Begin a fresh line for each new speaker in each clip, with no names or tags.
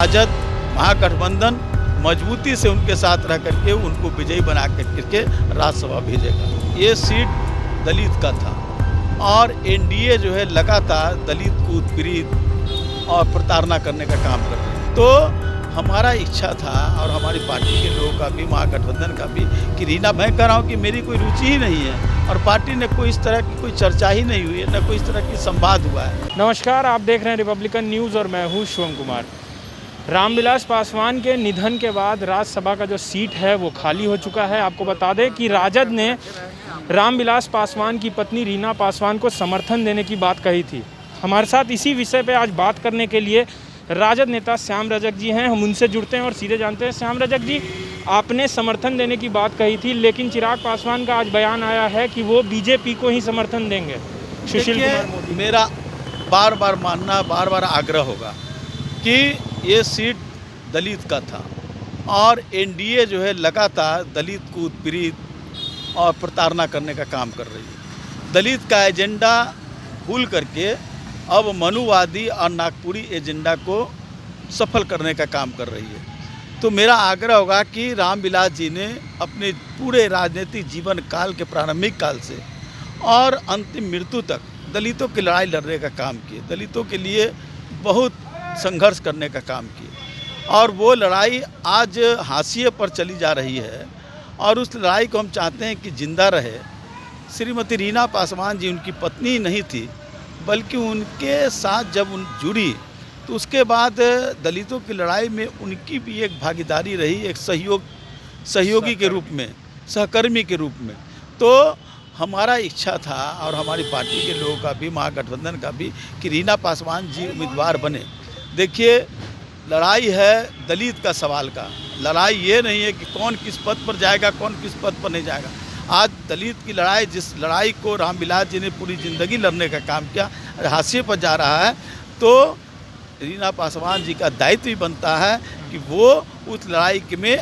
राजद महागठबंधन मजबूती से उनके साथ रह करके उनको विजयी बना करके राज्यसभा भेजेगा। ये सीट दलित का था और एनडीए जो है लगातार दलित को उत्पीड़ित और प्रताड़ना करने का काम कर रही है। तो हमारा इच्छा था और हमारी पार्टी के लोगों का भी, महागठबंधन का भी, कि रीना, मैं कह रहा हूँ कि मेरी कोई रुचि ही नहीं है और पार्टी ने कोई इस तरह की कोई चर्चा ही नहीं हुई है, न कोई इस तरह की संवाद हुआ है।
नमस्कार, आप देख रहे हैं रिपब्लिकन न्यूज़ और मैं हूँ शिवम कुमार। रामविलास पासवान के निधन के बाद राज्यसभा का जो सीट है वो खाली हो चुका है। आपको बता दें कि राजद ने रामविलास पासवान की पत्नी रीना पासवान को समर्थन देने की बात कही थी। हमारे साथ इसी विषय पे आज बात करने के लिए राजद नेता श्याम रजक जी हैं। हम उनसे जुड़ते हैं और सीधे जानते हैं। श्याम रजक जी, आपने समर्थन देने की बात कही थी, लेकिन चिराग पासवान का आज बयान आया है कि वो बीजेपी को ही समर्थन देंगे। सुशील कुमार मोदी,
मेरा बार बार मानना, बार बार आग्रह होगा कि ये सीट दलित का था और एनडीए जो है लगातार दलित को उत्पीड़ित और प्रताड़ना करने का काम कर रही है। दलित का एजेंडा भूल करके अब मनुवादी और नागपुरी एजेंडा को सफल करने का काम कर रही है। तो मेरा आग्रह होगा कि रामविलास जी ने अपने पूरे राजनीतिक जीवन काल के प्रारंभिक काल से और अंतिम मृत्यु तक दलितों की लड़ाई लड़ने का काम किए, दलितों के लिए बहुत संघर्ष करने का काम किए और वो लड़ाई आज हाशिए पर चली जा रही है और उस लड़ाई को हम चाहते हैं कि जिंदा रहे। श्रीमती रीना पासवान जी उनकी पत्नी नहीं थी, बल्कि उनके साथ जब जुड़ी तो उसके बाद दलितों की लड़ाई में उनकी भी एक भागीदारी रही, एक सहयोगी के रूप में, सहकर्मी के रूप में। तो हमारा इच्छा था और हमारी पार्टी के लोगों का भी, महागठबंधन का भी, कि रीना पासवान जी उम्मीदवार बने। देखिए, लड़ाई है दलित का सवाल का, लड़ाई ये नहीं है कि कौन किस पद पर जाएगा, कौन किस पद पर नहीं जाएगा। आज दलित की लड़ाई, जिस लड़ाई को रामविलास जी ने पूरी ज़िंदगी लड़ने का काम किया, हाशिए पर जा रहा है। तो रीना पासवान जी का दायित्व भी बनता है कि वो उस लड़ाई में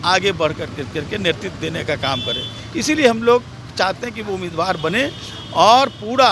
आगे बढ़ करके नेतृत्व देने का काम करें। इसीलिए हम लोग चाहते हैं कि वो उम्मीदवार बने और पूरा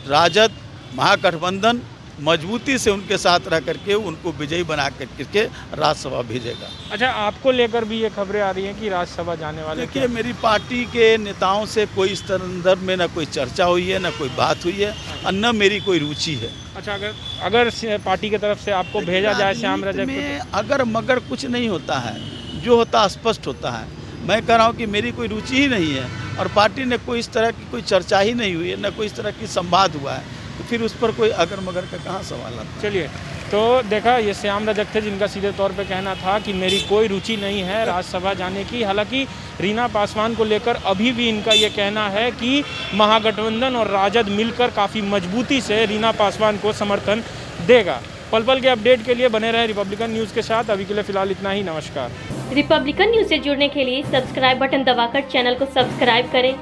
राजद महागठबंधन मजबूती से उनके साथ रह करके उनको विजयी बना करके राज्यसभा भेजेगा। अच्छा, आपको लेकर भी ये खबरें आ रही हैं कि राज्यसभा जाने वाले? देखिए, मेरी पार्टी के नेताओं से कोई इस संदर्भ में न कोई चर्चा हुई है, न कोई बात हुई है और न मेरी कोई रुचि है।
अच्छा, अगर पार्टी की तरफ से आपको भेजा जाए श्याम रजक
में अगर मगर कुछ नहीं होता है, जो होता स्पष्ट होता है। मैं कह रहा हूँ कि मेरी कोई रुचि ही नहीं है और पार्टी ने कोई इस तरह की कोई चर्चा ही नहीं हुई है, न कोई इस तरह की संवाद हुआ है, तो फिर उस पर कोई अगर मगर का कहाँ सवाल आता है।
चलिए, तो देखा, ये श्याम रजक थे जिनका सीधे तौर पे कहना था कि मेरी कोई रुचि नहीं है राज्यसभा जाने की। हालांकि रीना पासवान को लेकर अभी भी इनका ये कहना है कि महागठबंधन और राजद मिलकर काफ़ी मजबूती से रीना पासवान को समर्थन देगा। पल पल के अपडेट के लिए बने रहे रिपब्लिकन न्यूज़ के साथ। अभी के लिए फ़िलहाल इतना ही। नमस्कार।
रिपब्लिकन न्यूज़ से जुड़ने के लिए सब्सक्राइब बटन दबाकर चैनल को सब्सक्राइब करें।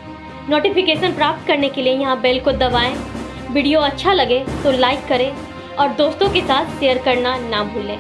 नोटिफिकेशन प्राप्त करने के लिए यहाँ बेल को दबाएं। वीडियो अच्छा लगे तो लाइक करें और दोस्तों के साथ शेयर करना ना भूलें।